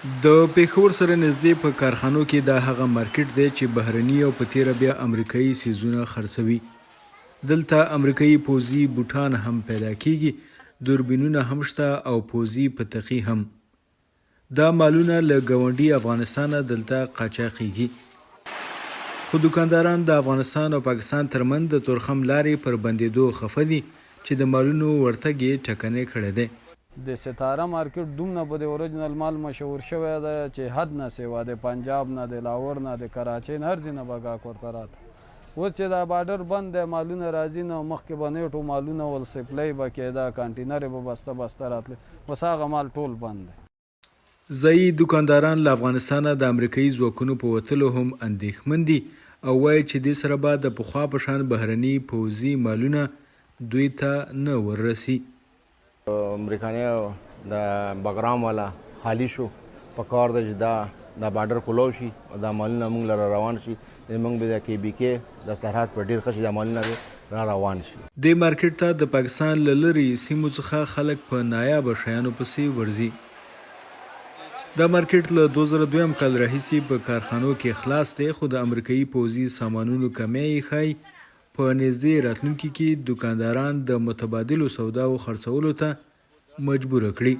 د پېښور سره نږدې په کارخانو کې دا هغه مارکیټ دی چې بهرني او په تیره بیا امریکایي سیزونه خرڅوي. دلته امریکایي پوځي بوټان هم پیدا کیږي، دوربینونه هم شته او پوځي پتقي هم. دا مالونه له ګاونډي افغانستانه دلته قاچاقیږي. خو دوکانداران د افغانستان او پاکستان ترمنځ د تورخم لارې پر بندېدو خفه دي چې د مالونو ورتګ یې ټکنی کړی دی. د ستاره مارکیټ دومره په د اوریجنل مال مشهور شوی دی چې حد نه سوا د پنجاب نه، د لاهور نه، د کراچۍ نه، هر ځای نه به ګاهک ورته راته. اوس چې دا بارډر بند دی، مالونه راځي نه، مخکې به نیټو مالونه ول سپلای به کېده، کانټینر به بسته بسته راتلې، اوس هغه مال ټول بند دی. ځایي دوکانداران له افغانستانه د امریکایي ځواکونو په وتلو هم اندېښمن دي او وایي چې دې سره به د پخوا په شان بهرني پوځي مالونه دوی ته نه وررسي. امریکایي د بګرام والا خالی شو، په کار ده چې دا بارډر کولو شي او دا مالونه موږ لره روان شي، موږ به د کې بي کې د سرحد په ډېر ښه شي دا مالونه را روان شي. دې مارکیټ ته د پاکستان له لرې سیمو څخه خلک په نایابه شیانو پسې ورځي. دا مارکیټ له 2002 کال راهیسې په کارخانو کې خلاص دی، خو د امریکایي پوځي سامانونو کمی یې ښایي په نږدې راتلونکي کې دوکانداران د متبادلو سوداو خرڅولو ته مجبوره کړي.